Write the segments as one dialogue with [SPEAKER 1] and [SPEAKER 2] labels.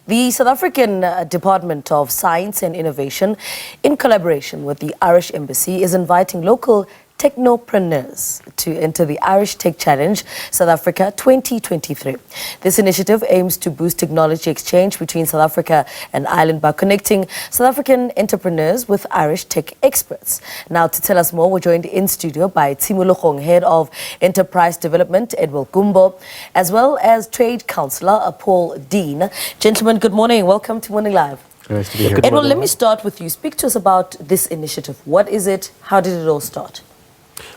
[SPEAKER 1] The South African Department of Science and Innovation, in collaboration with the Irish Embassy, is inviting local technopreneurs to enter the Irish Tech Challenge South Africa 2023. This initiative aims to boost technology exchange between South Africa and Ireland by connecting South African entrepreneurs with Irish tech experts. Now, to tell us more, we're joined in studio by Tshimologong, Head of Enterprise Development, Edwell Gumbo, as well as Trade Counsellor, Paul Deane. Gentlemen, good morning. Welcome to Morning Live.
[SPEAKER 2] Nice to be here.
[SPEAKER 1] Edwell, let me start with you. Speak to us about this initiative. What is it? How did it all start?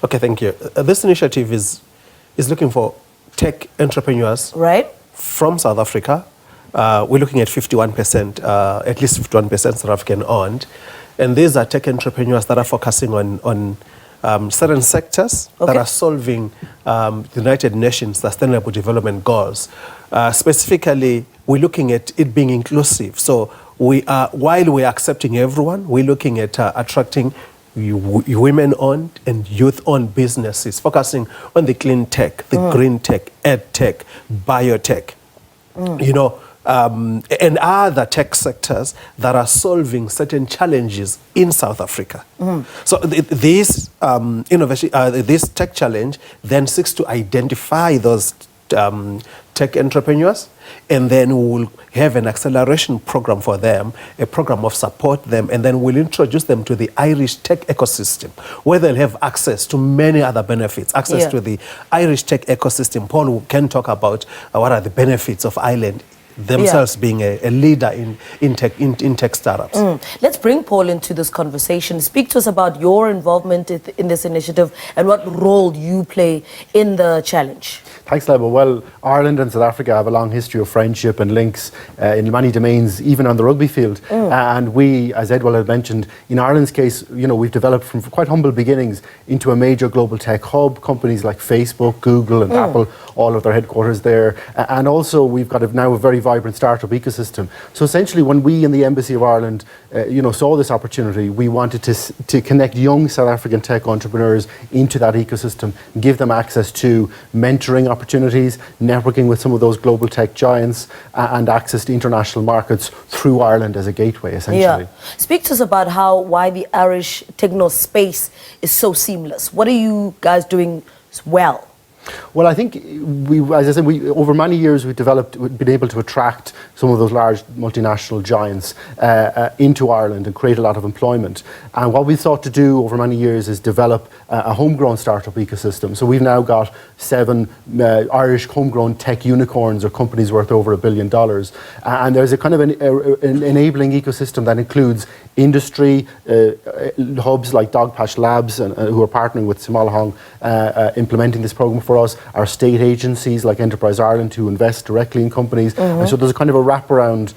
[SPEAKER 2] Okay, thank you. This initiative is looking for tech entrepreneurs from South Africa. We're looking at 51%, at least 51% South African owned. And these are tech entrepreneurs that are focusing on certain sectors that are solving the United Nations Sustainable Development Goals. Specifically, we're looking at it being inclusive. So while we're accepting everyone, we're looking at attracting women-owned and youth-owned businesses, focusing on the clean tech, the green tech, ed tech, biotech, and other tech sectors that are solving certain challenges in South Africa. So this tech challenge then seeks to identify those tech entrepreneurs, and then we'll have an acceleration program for them, a program of support them, and then we'll introduce them to the Irish tech ecosystem, where they'll have access to many other benefits, access to the Irish tech ecosystem. Paul can talk about what are the benefits of Ireland themselves being a leader in tech startups.
[SPEAKER 1] Let's bring Paul into this conversation. Speak to us about your involvement in this initiative and what role you play in the challenge.
[SPEAKER 3] Thanks, Lebo. Well, Ireland and South Africa have a long history of friendship and links in many domains, even on the rugby field. And we, as Edwell had mentioned, in Ireland's case, we've developed from quite humble beginnings into a major global tech hub. Companies like Facebook, Google and Apple, all of their headquarters there. And also we've got now a very vibrant startup ecosystem. So essentially, when we in the Embassy of Ireland, saw this opportunity, we wanted to connect young South African tech entrepreneurs into that ecosystem, give them access to mentoring opportunities, networking with some of those global tech giants, and access to international markets through Ireland as a gateway, essentially.
[SPEAKER 1] Speak to us about why the Irish techno space is so seamless. What are you guys doing well?
[SPEAKER 3] Well, I think as I said, over many years we've been able to attract some of those large multinational giants into Ireland and create a lot of employment. And what we sought to do over many years is develop a homegrown startup ecosystem. So we've now got 7 Irish homegrown tech unicorns, or companies worth over $1 billion. And there's a kind of an enabling ecosystem that includes industry hubs like Dogpatch Labs, who are partnering with Tshimologong, implementing this program for us, our state agencies like Enterprise Ireland, who invest directly in companies. And so there's a kind of a wraparound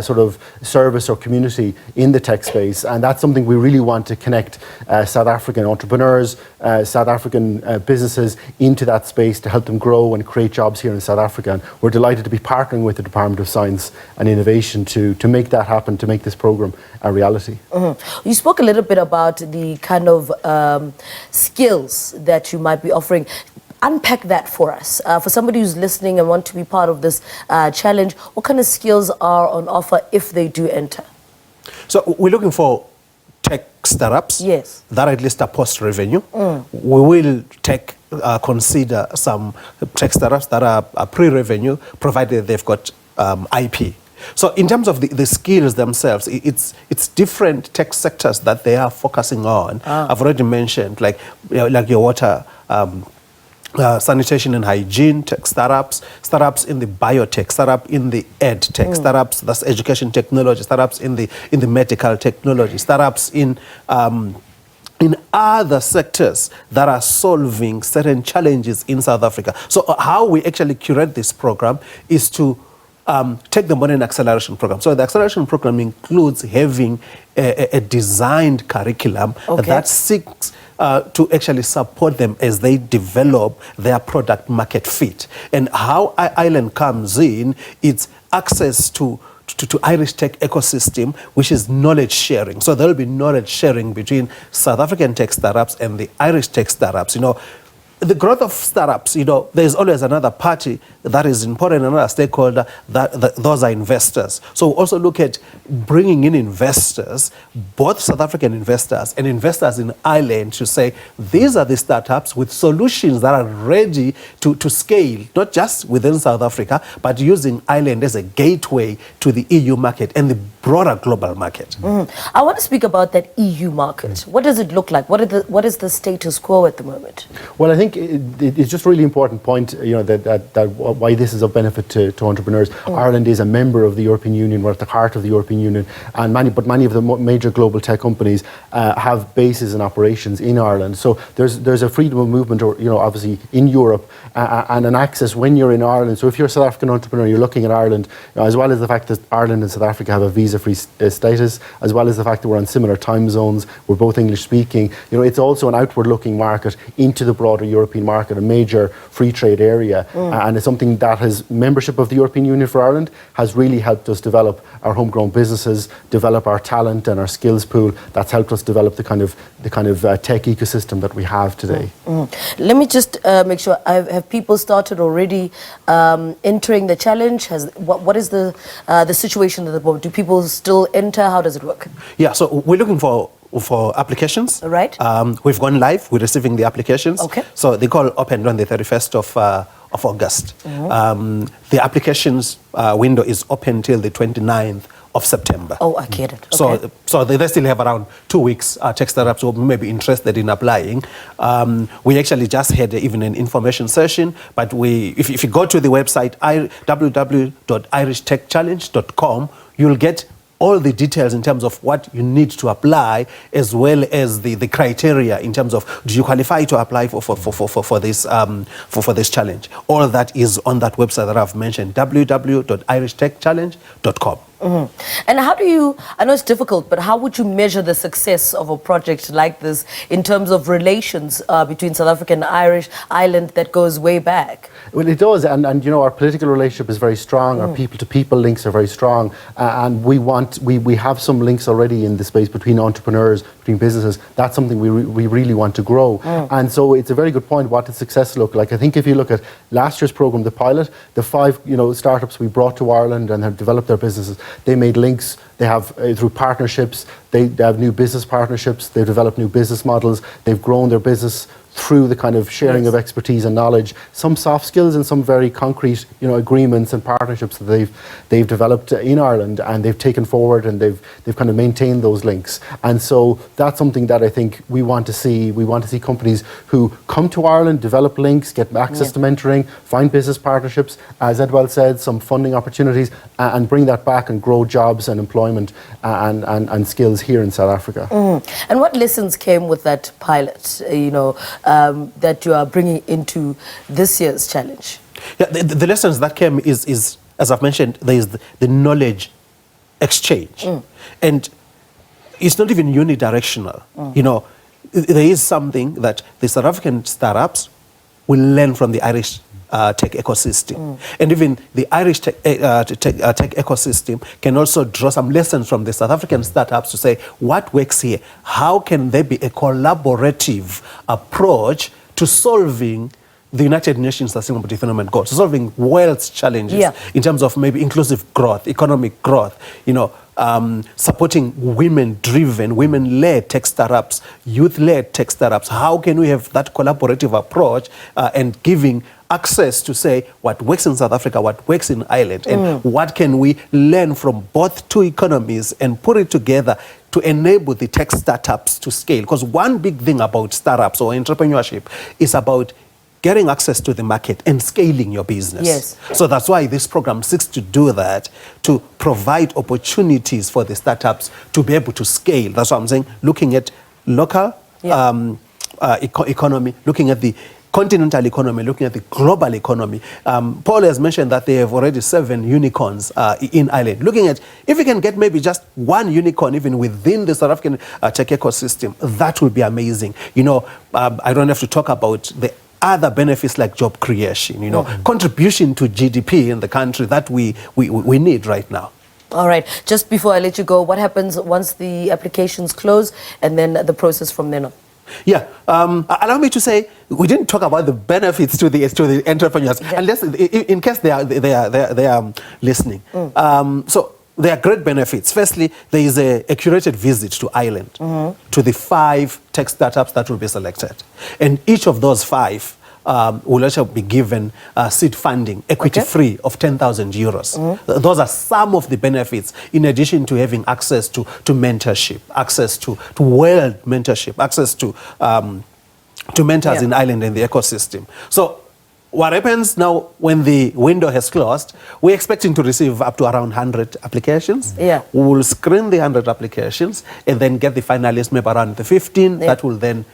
[SPEAKER 3] sort of service or community in the tech space, and that's something we really want to connect South African entrepreneurs, South African businesses into that space to help them grow and create jobs here in South Africa. And we're delighted to be partnering with the Department of Science and Innovation to make that happen, to make this program a reality.
[SPEAKER 1] You spoke a little bit about the kind of skills that you might be offering. Unpack that for us. For somebody who's listening and want to be part of this challenge, what kind of skills are on offer if they do enter?
[SPEAKER 2] So we're looking for tech startups that at least are post-revenue. We will consider some tech startups that are pre-revenue, provided they've got IP. So in terms of the skills themselves, it's different tech sectors that they are focusing on. I've already mentioned, like your water, sanitation and hygiene tech startups in the biotech, startup in the ed tech, startups that's education technology, startups in the medical technology, startups in other sectors that are solving certain challenges in South Africa. So how we actually curate this program is to take them on an acceleration program. So the acceleration program includes having a designed curriculum that seeks to actually support them as they develop their product market fit. And how Ireland comes in, it's access to Irish tech ecosystem, which is knowledge sharing. So there will be knowledge sharing between South African tech startups and the Irish tech startups. the growth of startups, there's always another party that is important, another stakeholder, those are investors. So also look at bringing in investors, both South African investors and investors in Ireland, to say, these are the startups with solutions that are ready to scale, not just within South Africa, but using Ireland as a gateway to the EU market and the broader global market.
[SPEAKER 1] I want to speak about that EU market. What does it look like? What is the status quo at the moment?
[SPEAKER 3] Well, I think it's just a really important point, that why this is of benefit to entrepreneurs. Ireland is a member of the European Union. We're at the heart of the European Union, and many of the major global tech companies have bases and operations in Ireland. So there's a freedom of movement, obviously in Europe, and an access when you're in Ireland. So if you're a South African entrepreneur, you're looking at Ireland, as well as the fact that Ireland and South Africa have a visa-free status, as well as the fact that we're on similar time zones, we're both English-speaking. It's also an outward-looking market into the broader European market, a major free trade area, and it's something that has membership of the European Union for Ireland has really helped us develop our homegrown businesses, develop our talent and our skills pool. That's helped us develop the kind of tech ecosystem that we have today.
[SPEAKER 1] Let me just make sure. Have people started already entering the challenge? What is the situation at the moment? Do people still enter? How does it work?
[SPEAKER 2] Yeah, so we're looking for applications.
[SPEAKER 1] Right.
[SPEAKER 2] We've gone live. We're receiving the applications.
[SPEAKER 1] Okay.
[SPEAKER 2] So the call opened on the 31st of August. The applications window is open till the 29th of September.
[SPEAKER 1] Oh, I get it. Okay.
[SPEAKER 2] So they still have around 2 weeks. Tech startups who may be interested in applying. We actually just had even an information session, but if you go to the website www.irishtechchallenge.com, you'll get all the details in terms of what you need to apply, as well as the criteria in terms of, do you qualify to apply for this challenge. All that is on that website that I've mentioned, www.irishtechchallenge.com.
[SPEAKER 1] And how do you, I know it's difficult, but how would you measure the success of a project like this in terms of relations between South Africa and Ireland that goes way back?
[SPEAKER 3] Well, it does, and our political relationship is very strong. Our people-to-people links are very strong, and we have some links already in the space between entrepreneurs, between businesses. That's something we really want to grow, and so it's a very good point. What does success look like? I think if you look at last year's program, the pilot, the 5 startups we brought to Ireland and have developed their businesses, they made links. They have through partnerships. They have new business partnerships. They've developed new business models. They've grown their business through the kind of sharing of expertise and knowledge, some soft skills and some very concrete, agreements and partnerships that they've developed in Ireland, and they've taken forward, and they've kind of maintained those links. And so that's something that I think we want to see. We want to see companies who come to Ireland, develop links, get access to mentoring, find business partnerships, as Edwell said, some funding opportunities, and bring that back and grow jobs and employment and skills here in South Africa.
[SPEAKER 1] And what lessons came with that pilot, that you are bringing into this year's challenge?
[SPEAKER 2] Yeah, the lessons that came is as I've mentioned, there is the knowledge exchange. And it's not even unidirectional. There is something that the South African startups will learn from the Irish tech ecosystem. And even the Irish tech ecosystem can also draw some lessons from the South African startups to say, what works here? How can there be a collaborative approach to solving the United Nations Sustainable Development Goals, solving world's challenges in terms of maybe inclusive growth, economic growth, supporting women-driven, women-led tech startups, youth-led tech startups. How can we have that collaborative approach and giving access to say what works in South Africa, what works in Ireland, and what can we learn from both two economies and put it together to enable the tech startups to scale. Because one big thing about startups or entrepreneurship is about getting access to the market and scaling your business.
[SPEAKER 1] Yes.
[SPEAKER 2] So that's why this program seeks to do that, to provide opportunities for the startups to be able to scale. That's what I'm saying, looking at local economy, looking at the continental economy, looking at the global economy. Paul has mentioned that they have already 7 unicorns in Ireland. Looking at, if we can get maybe just 1 unicorn even within the South African tech ecosystem, that would be amazing. I don't have to talk about the other benefits like job creation, contribution to GDP in the country that we need right now.
[SPEAKER 1] All right. Just before I let you go, what happens once the applications close and then the process from then on?
[SPEAKER 2] Yeah, allow me to say we didn't talk about the benefits to the entrepreneurs, unless in case they are listening. So there are great benefits. Firstly, there is a curated visit to Ireland to the 5 tech startups that will be selected, and each of those 5 will actually be given seed funding, equity-free, of 10,000 euros. Those are some of the benefits, in addition to having access to mentorship, access to world mentorship, access to mentors in Ireland and the ecosystem. So what happens now when the window has closed, we're expecting to receive up to around 100 applications. We will screen the 100 applications and then get the finalists, maybe around the 15 that will then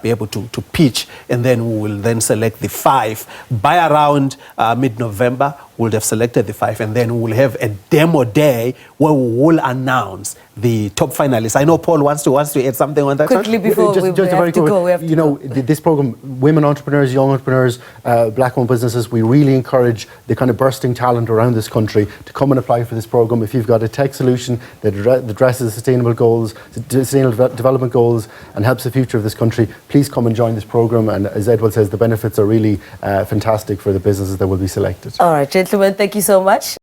[SPEAKER 2] be able to pitch, and then we will then select the 5. By around mid-November, we'll have selected the 5, and then we'll have a demo day where we will announce the top finalists. I know Paul wants to add something on that.
[SPEAKER 1] Quickly before we have to go.
[SPEAKER 3] You know, this program, women entrepreneurs, young entrepreneurs, black-owned businesses, we really encourage the kind of bursting talent around this country to come and apply for this program. If you've got a tech solution that addresses sustainable goals, sustainable development goals, and helps the future of this country, please come and join this program. And as Edwell says, the benefits are really fantastic for the businesses that will be selected.
[SPEAKER 1] All right, gentlemen, thank you so much.